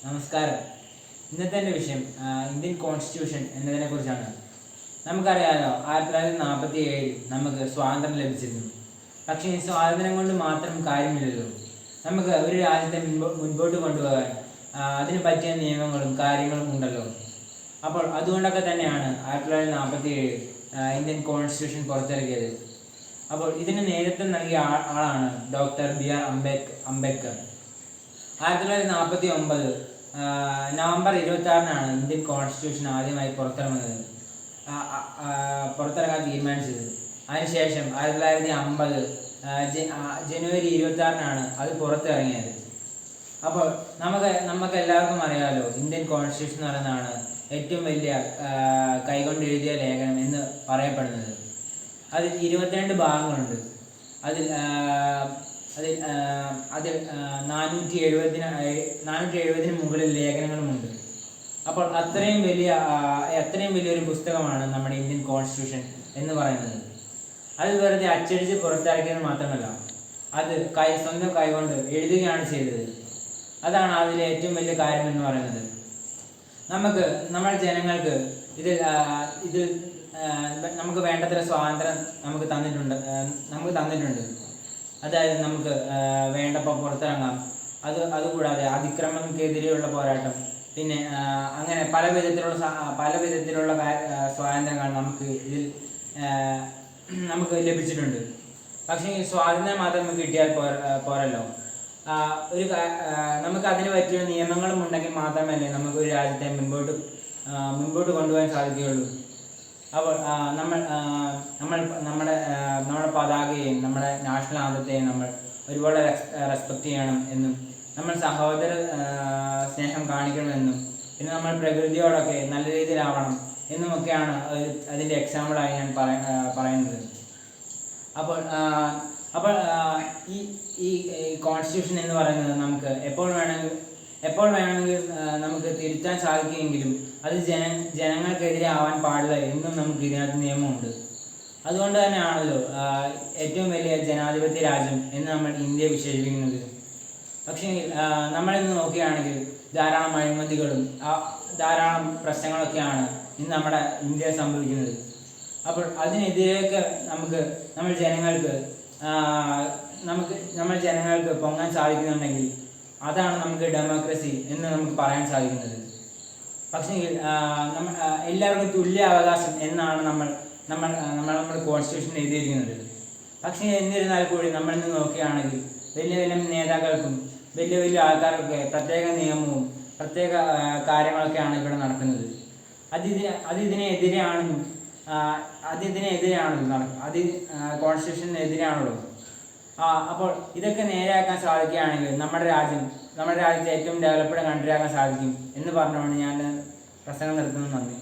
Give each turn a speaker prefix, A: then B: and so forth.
A: നമസ്കാരം. ഇന്നത്തെ എൻ്റെ വിഷയം ഇന്ത്യൻ കോൺസ്റ്റിറ്റ്യൂഷൻ എന്നതിനെ കുറിച്ചാണ്. നമുക്കറിയാമല്ലോ, 1947 നമുക്ക് സ്വാതന്ത്ര്യം ലഭിച്ചിരുന്നു. പക്ഷേ ഈ സ്വാതന്ത്ര്യം കൊണ്ട് മാത്രം കാര്യമില്ലല്ലോ. നമുക്ക് ഒരു രാജ്യത്തെ മുൻപോട്ട് കൊണ്ടുപോകാൻ അതിന് പറ്റിയ നിയമങ്ങളും കാര്യങ്ങളും ഉണ്ടല്ലോ. അപ്പോൾ അതുകൊണ്ടൊക്കെ തന്നെയാണ് 1947 ഇന്ത്യൻ കോൺസ്റ്റിറ്റ്യൂഷൻ പുറത്തിറക്കിയത്. അപ്പോൾ ഇതിന് നേതൃത്വം നൽകിയ ആളാണ് ഡോക്ടർ BR അംബേദ്കർ. 1949 നവംബർ 26-നാണ് ഇന്ത്യൻ കോൺസ്റ്റിറ്റ്യൂഷൻ ആദ്യമായി പുറത്തിറങ്ങാൻ തീരുമാനിച്ചത്. അതിനുശേഷം 1950 ജനുവരി 26-നാണ് അത് പുറത്തിറങ്ങിയത്. അപ്പോൾ നമുക്ക് എല്ലാവർക്കും അറിയാമല്ലോ, ഇന്ത്യൻ കോൺസ്റ്റിറ്റ്യൂഷൻ എന്ന് പറയുന്നതാണ് ഏറ്റവും വലിയ കൈകൊണ്ട് എഴുതിയ ലേഖനം എന്ന് പറയപ്പെടുന്നത്. അതിൽ 22 ഭാഗങ്ങളുണ്ട്. അതിൽ 470 മുകളിൽ ലേഖനങ്ങളുമുണ്ട്. അപ്പോൾ അത്രയും വലിയൊരു പുസ്തകമാണ് നമ്മുടെ ഇന്ത്യൻ കോൺസ്റ്റിറ്റ്യൂഷൻ എന്ന് പറയുന്നത്. അത് വെറുതെ അച്ചടിച്ച് പുറത്തിറക്കിയത് മാത്രമല്ല, അത് സ്വന്തം കൈകൊണ്ട് എഴുതുകയാണ് ചെയ്തത്. അതാണ് അതിലെ ഏറ്റവും വലിയ കാര്യം എന്ന് പറയുന്നത്. നമ്മുടെ ജനങ്ങൾക്ക് ഇതിൽ നമുക്ക് വേണ്ടത്ര സ്വാതന്ത്ര്യം നമുക്ക് തന്നിട്ടുണ്ട്. അതായത് നമുക്ക് വേണ്ടപ്പോൾ പുറത്തിറങ്ങാം. അതുകൂടാതെ അതിക്രമങ്ങൾക്കെതിരെയുള്ള പോരാട്ടം, പിന്നെ അങ്ങനെ പല വിധത്തിലുള്ള സ്വാതന്ത്ര്യങ്ങൾ നമുക്ക് ലഭിച്ചിട്ടുണ്ട്. പക്ഷേ ഈ സ്വാതന്ത്ര്യം മാത്രം നമുക്ക് കിട്ടിയാൽ പോരല്ലോ. നമുക്ക് അതിന് പറ്റിയ നിയമങ്ങളും ഉണ്ടെങ്കിൽ മാത്രമല്ലേ നമുക്ക് ഒരു രാജ്യത്തെ മുൻപോട്ട് കൊണ്ടുപോകാൻ സാധിക്കുകയുള്ളൂ. അപ്പോൾ നമ്മുടെ പതാകയെയും നമ്മുടെ നാഷണൽ ആന്തത്തെയും നമ്മൾ ഒരുപാട് റെസ്പെക്റ്റ് ചെയ്യണം എന്നും, നമ്മൾ സഹോദര സ്നേഹം കാണിക്കണമെന്നും, പിന്നെ നമ്മൾ പ്രകൃതിയോടൊക്കെ നല്ല രീതിയിലാവണം എന്നുമൊക്കെയാണ് അതിൻ്റെ എക്സാമ്പിളായി ഞാൻ പറയുന്നത്. അപ്പോൾ ഈ കോൺസ്റ്റിറ്റ്യൂഷൻ എന്ന് പറയുന്നത് നമുക്ക് എപ്പോൾ വേണമെങ്കിൽ നമുക്ക് തിരുത്താൻ സാധിക്കുമെങ്കിലും അത് ജനങ്ങൾക്കെതിരെ ആവാൻ പാടില്ല എന്നും നമുക്ക് ഇതിനകത്ത് നിയമമുണ്ട്. അതുകൊണ്ട് തന്നെയാണല്ലോ ഏറ്റവും വലിയ ജനാധിപത്യ രാജ്യം എന്ന് നമ്മൾ ഇന്ത്യയെ വിശേഷിപ്പിക്കുന്നത്. പക്ഷേ നമ്മളിന്ന് നോക്കുകയാണെങ്കിൽ ധാരാളം അഴിമതികളും ധാരാളം പ്രശ്നങ്ങളൊക്കെയാണ് ഇന്ന് നമ്മുടെ ഇന്ത്യയിൽ സംഭവിക്കുന്നത്. അപ്പോൾ അതിനെതിരെയൊക്കെ നമ്മൾ ജനങ്ങൾക്ക് പൊങ്ങാൻ സാധിക്കുന്നുണ്ടെങ്കിൽ അതാണ് നമുക്ക് ഡെമോക്രസി എന്ന് നമുക്ക് പറയാൻ സാധിക്കുന്നത്. പക്ഷേ എല്ലാവർക്കും തുല്യ അവകാശം എന്നാണ് നമ്മുടെ കോൺസ്റ്റിറ്റ്യൂഷൻ എഴുതിയിരിക്കുന്നത്. പക്ഷേ എന്നിരുന്നാൽ കൂടി നമ്മളിന്ന് നോക്കുകയാണെങ്കിൽ വലിയ നേതാക്കൾക്കും വലിയ ആൾക്കാർക്കൊക്കെ പ്രത്യേക നിയമവും പ്രത്യേക കാര്യങ്ങളൊക്കെയാണ് ഇവിടെ നടക്കുന്നത്. കോൺസ്റ്റിറ്റ്യൂഷനെതിരെയാണല്ലോ. അപ്പോൾ ഇതൊക്കെ നേരെയാക്കാൻ സാധിക്കുകയാണെങ്കിൽ നമ്മുടെ രാജ്യത്തെ ഏറ്റവും ഡെവലപ്ഡ് കൺട്രി ആക്കാൻ സാധിക്കും എന്ന് പറഞ്ഞുകൊണ്ട് ഞാൻ പ്രസംഗം നിർത്തുന്നു. നന്ദി.